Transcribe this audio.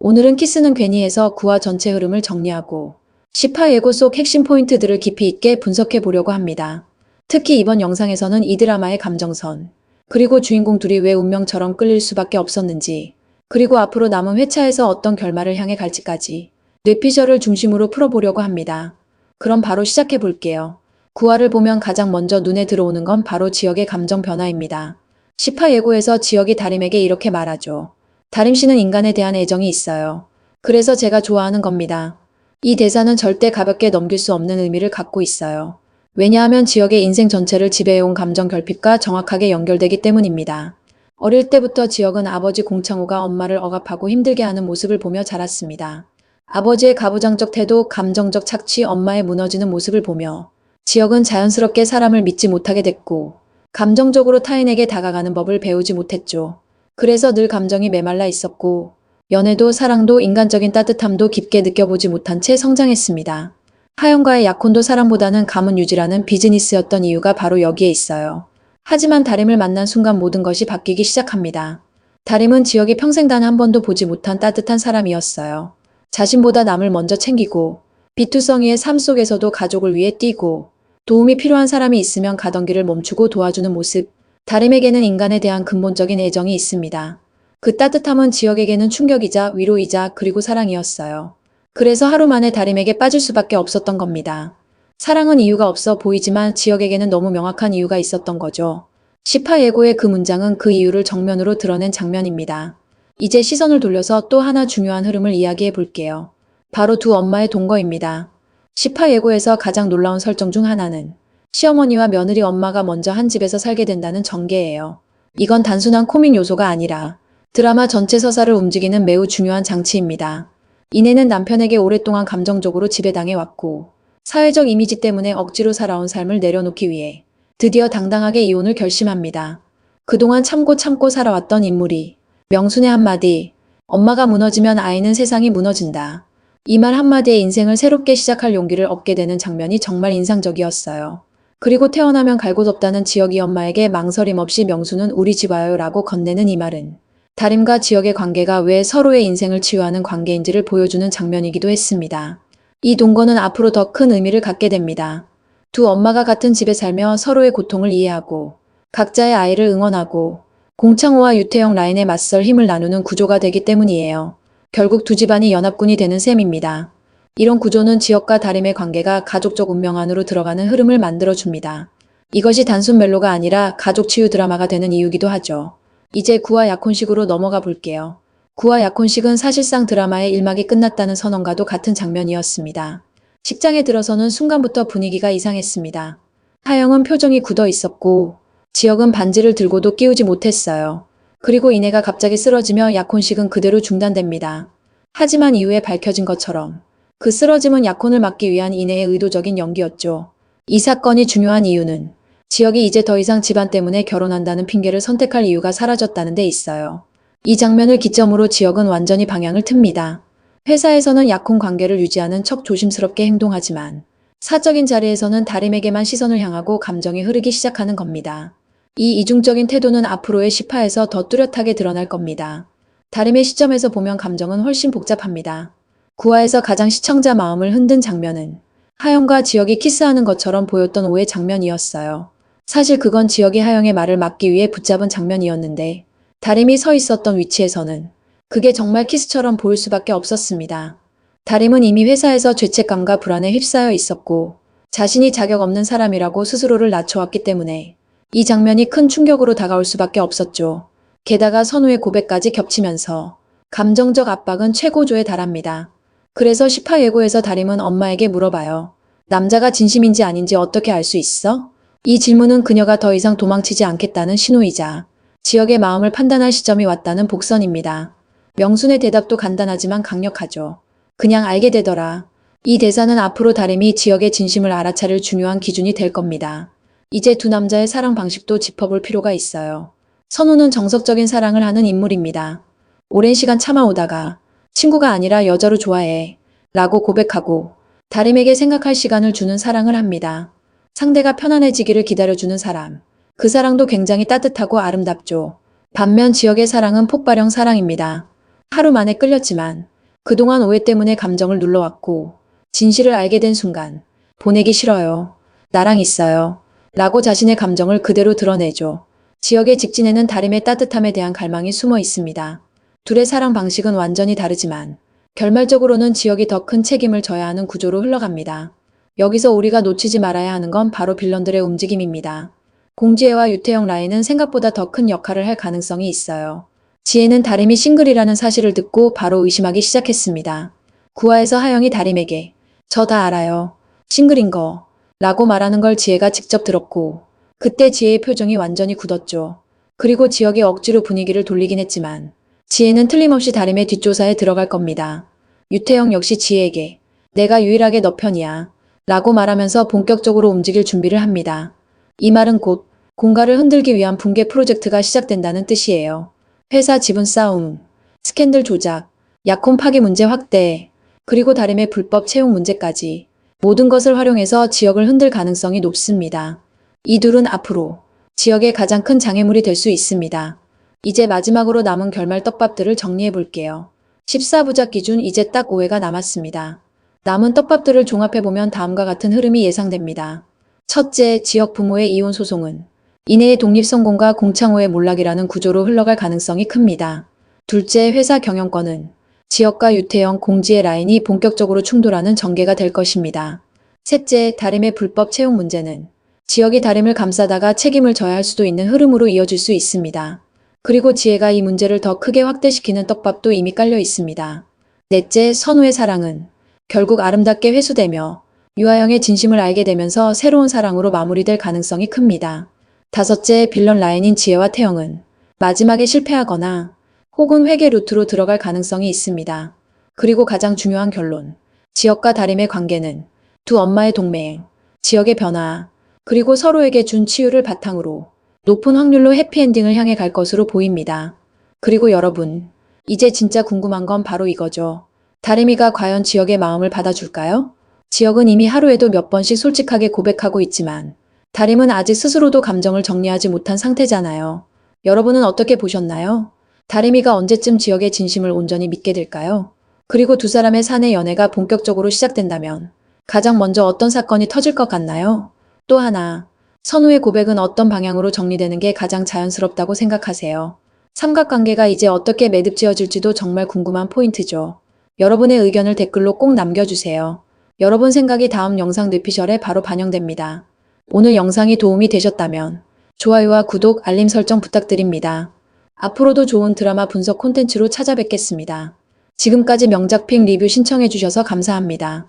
오늘은 키스는 괜히 해서 9화 전체 흐름을 정리하고 10화 예고 속 핵심 포인트들을 깊이 있게 분석해 보려고 합니다. 특히 이번 영상에서는 이 드라마의 감정선, 그리고 주인공 둘이 왜 운명처럼 끌릴 수밖에 없었는지, 그리고 앞으로 남은 회차에서 어떤 결말을 향해 갈지까지 뇌피셜을 중심으로 풀어보려고 합니다. 그럼 바로 시작해 볼게요. 9화를 보면 가장 먼저 눈에 들어오는 건 바로 지혁의 감정 변화입니다. 10화 예고에서 지혁이 다림에게 이렇게 말하죠. 다림 씨는 인간에 대한 애정이 있어요. 그래서 제가 좋아하는 겁니다. 이 대사는 절대 가볍게 넘길 수 없는 의미를 갖고 있어요. 왜냐하면 지혁의 인생 전체를 지배해온 감정 결핍과 정확하게 연결되기 때문입니다. 어릴 때부터 지혁은 아버지 공창호가 엄마를 억압하고 힘들게 하는 모습을 보며 자랐습니다. 아버지의 가부장적 태도, 감정적 착취, 엄마의 무너지는 모습을 보며 지혁은 자연스럽게 사람을 믿지 못하게 됐고 감정적으로 타인에게 다가가는 법을 배우지 못했죠. 그래서 늘 감정이 메말라 있었고 연애도 사랑도 인간적인 따뜻함도 깊게 느껴보지 못한 채 성장했습니다. 하영과의 약혼도 사랑보다는 가문 유지라는 비즈니스였던 이유가 바로 여기에 있어요. 하지만 다림을 만난 순간 모든 것이 바뀌기 시작합니다. 다림은 지혁이 평생 단 한 번도 보지 못한 따뜻한 사람이었어요. 자신보다 남을 먼저 챙기고 비투성이의 삶 속에서도 가족을 위해 뛰고 도움이 필요한 사람이 있으면 가던 길을 멈추고 도와주는 모습. 다림에게는 인간에 대한 근본적인 애정이 있습니다. 그 따뜻함은 지혁에게는 충격이자 위로이자 그리고 사랑이었어요. 그래서 하루 만에 다림에게 빠질 수밖에 없었던 겁니다. 사랑은 이유가 없어 보이지만 지혁에게는 너무 명확한 이유가 있었던 거죠. 10화 예고의 그 문장은 그 이유를 정면으로 드러낸 장면입니다. 이제 시선을 돌려서 또 하나 중요한 흐름을 이야기해 볼게요. 바로 두 엄마의 동거입니다. 10화 예고에서 가장 놀라운 설정 중 하나는 시어머니와 며느리 엄마가 먼저 한 집에서 살게 된다는 전개예요. 이건 단순한 코믹 요소가 아니라 드라마 전체 서사를 움직이는 매우 중요한 장치입니다. 이내는 남편에게 오랫동안 감정적으로 지배당해 왔고 사회적 이미지 때문에 억지로 살아온 삶을 내려놓기 위해 드디어 당당하게 이혼을 결심합니다. 그동안 참고 살아왔던 인물이 명순의 한마디, 엄마가 무너지면 아이는 세상이 무너진다. 이 말 한마디에 인생을 새롭게 시작할 용기를 얻게 되는 장면이 정말 인상적이었어요. 그리고 태어나면 갈 곳 없다는 지혁이 엄마에게 망설임 없이 명수는 우리 집 와요 라고 건네는 이 말은 다림과 지혁의 관계가 왜 서로의 인생을 치유하는 관계인지를 보여주는 장면이기도 했습니다. 이 동거는 앞으로 더 큰 의미를 갖게 됩니다. 두 엄마가 같은 집에 살며 서로의 고통을 이해하고 각자의 아이를 응원하고 공창호와 유태영 라인에 맞설 힘을 나누는 구조가 되기 때문이에요. 결국 두 집안이 연합군이 되는 셈입니다. 이런 구조는 지혁과 다림의 관계가 가족적 운명 안으로 들어가는 흐름을 만들어줍니다. 이것이 단순 멜로가 아니라 가족 치유 드라마가 되는 이유기도 하죠. 이제 9화 약혼식으로 넘어가 볼게요. 9화 약혼식은 사실상 드라마의 1막이 끝났다는 선언과도 같은 장면이었습니다. 식장에 들어서는 순간부터 분위기가 이상했습니다. 하영은 표정이 굳어 있었고 지혁은 반지를 들고도 끼우지 못했어요. 그리고 이내가 갑자기 쓰러지며 약혼식은 그대로 중단됩니다. 하지만 이후에 밝혀진 것처럼 그 쓰러짐은 약혼을 막기 위한 이내의 의도적인 연기였죠. 이 사건이 중요한 이유는 지혁이 이제 더 이상 집안 때문에 결혼한다는 핑계를 선택할 이유가 사라졌다는 데 있어요. 이 장면을 기점으로 지혁은 완전히 방향을 틉니다. 회사에서는 약혼 관계를 유지하는 척 조심스럽게 행동하지만 사적인 자리에서는 다림에게만 시선을 향하고 감정이 흐르기 시작하는 겁니다. 이 이중적인 태도는 앞으로의 10화에서 더 뚜렷하게 드러날 겁니다. 다림의 시점에서 보면 감정은 훨씬 복잡합니다. 9화에서 가장 시청자 마음을 흔든 장면은 하영과 지혁이 키스하는 것처럼 보였던 오해 장면이었어요. 사실 그건 지혁이 하영의 말을 막기 위해 붙잡은 장면이었는데 다림이 서 있었던 위치에서는 그게 정말 키스처럼 보일 수밖에 없었습니다. 다림은 이미 회사에서 죄책감과 불안에 휩싸여 있었고 자신이 자격 없는 사람이라고 스스로를 낮춰왔기 때문에 이 장면이 큰 충격으로 다가올 수밖에 없었죠. 게다가 선우의 고백까지 겹치면서 감정적 압박은 최고조에 달합니다. 그래서 10화 예고에서 다림은 엄마에게 물어봐요. 남자가 진심인지 아닌지 어떻게 알 수 있어? 이 질문은 그녀가 더 이상 도망치지 않겠다는 신호이자 지혁의 마음을 판단할 시점이 왔다는 복선입니다. 명순의 대답도 간단하지만 강력하죠. 그냥 알게 되더라. 이 대사는 앞으로 다림이 지혁의 진심을 알아차릴 중요한 기준이 될 겁니다. 이제 두 남자의 사랑 방식도 짚어볼 필요가 있어요. 선우는 정석적인 사랑을 하는 인물입니다. 오랜 시간 참아오다가 친구가 아니라 여자로 좋아해 라고 고백하고 다림에게 생각할 시간을 주는 사랑을 합니다. 상대가 편안해지기를 기다려주는 사람. 그 사랑도 굉장히 따뜻하고 아름답죠. 반면 지혁의 사랑은 폭발형 사랑입니다. 하루 만에 끌렸지만 그동안 오해 때문에 감정을 눌러왔고 진실을 알게 된 순간 보내기 싫어요. 나랑 있어요. 라고 자신의 감정을 그대로 드러내죠. 지역의 직진에는 다림의 따뜻함에 대한 갈망이 숨어 있습니다. 둘의 사랑 방식은 완전히 다르지만 결말적으로는 지역이 더 큰 책임을 져야 하는 구조로 흘러갑니다. 여기서 우리가 놓치지 말아야 하는 건 바로 빌런들의 움직임입니다. 공지혜와 유태영 라인은 생각보다 더 큰 역할을 할 가능성이 있어요. 지혜는 다림이 싱글이라는 사실을 듣고 바로 의심하기 시작했습니다. 구화에서 하영이 다림에게 저 다 알아요. 싱글인 거 라고 말하는 걸 지혜가 직접 들었고 그때 지혜의 표정이 완전히 굳었죠. 그리고 지역이 억지로 분위기를 돌리긴 했지만 지혜는 틀림없이 다림의 뒷조사에 들어갈 겁니다. 유태영 역시 지혜에게 내가 유일하게 너 편이야 라고 말하면서 본격적으로 움직일 준비를 합니다. 이 말은 곧 공가를 흔들기 위한 붕괴 프로젝트가 시작된다는 뜻이에요. 회사 지분 싸움, 스캔들 조작, 약혼 파기 문제 확대, 그리고 다림의 불법 채용 문제까지 모든 것을 활용해서 지역을 흔들 가능성이 높습니다. 이 둘은 앞으로 지역의 가장 큰 장애물이 될 수 있습니다. 이제 마지막으로 남은 결말 떡밥들을 정리해 볼게요. 14부작 기준 이제 딱 5회가 남았습니다. 남은 떡밥들을 종합해보면 다음과 같은 흐름이 예상됩니다. 첫째, 지역 부모의 이혼 소송은 이내의 독립성공과 공창호의 몰락이라는 구조로 흘러갈 가능성이 큽니다. 둘째, 회사 경영권은 지역과 유태영, 공지의 라인이 본격적으로 충돌하는 전개가 될 것입니다. 셋째, 다림의 불법 채용 문제는 지역이 다림을 감싸다가 책임을 져야 할 수도 있는 흐름으로 이어질 수 있습니다. 그리고 지혜가 이 문제를 더 크게 확대시키는 떡밥도 이미 깔려 있습니다. 넷째, 선우의 사랑은 결국 아름답게 회수되며 유아영의 진심을 알게 되면서 새로운 사랑으로 마무리될 가능성이 큽니다. 다섯째, 빌런 라인인 지혜와 태영은 마지막에 실패하거나 혹은 회계 루트로 들어갈 가능성이 있습니다. 그리고 가장 중요한 결론, 지역과 다림의 관계는 두 엄마의 동맹, 지역의 변화, 그리고 서로에게 준 치유를 바탕으로 높은 확률로 해피엔딩을 향해 갈 것으로 보입니다. 그리고 여러분, 이제 진짜 궁금한 건 바로 이거죠. 다림이가 과연 지역의 마음을 받아줄까요? 지역은 이미 하루에도 몇 번씩 솔직하게 고백하고 있지만 다림은 아직 스스로도 감정을 정리하지 못한 상태잖아요. 여러분은 어떻게 보셨나요? 다림이가 언제쯤 지역의 진심을 온전히 믿게 될까요? 그리고 두 사람의 사내 연애가 본격적으로 시작된다면 가장 먼저 어떤 사건이 터질 것 같나요? 또 하나, 선우의 고백은 어떤 방향으로 정리되는 게 가장 자연스럽다고 생각하세요? 삼각관계가 이제 어떻게 매듭지어질지도 정말 궁금한 포인트죠. 여러분의 의견을 댓글로 꼭 남겨주세요. 여러분 생각이 다음 영상 뇌피셜에 바로 반영됩니다. 오늘 영상이 도움이 되셨다면 좋아요와 구독, 알림 설정 부탁드립니다. 앞으로도 좋은 드라마 분석 콘텐츠로 찾아뵙겠습니다. 지금까지 명작픽 리뷰 신청해주셔서 감사합니다.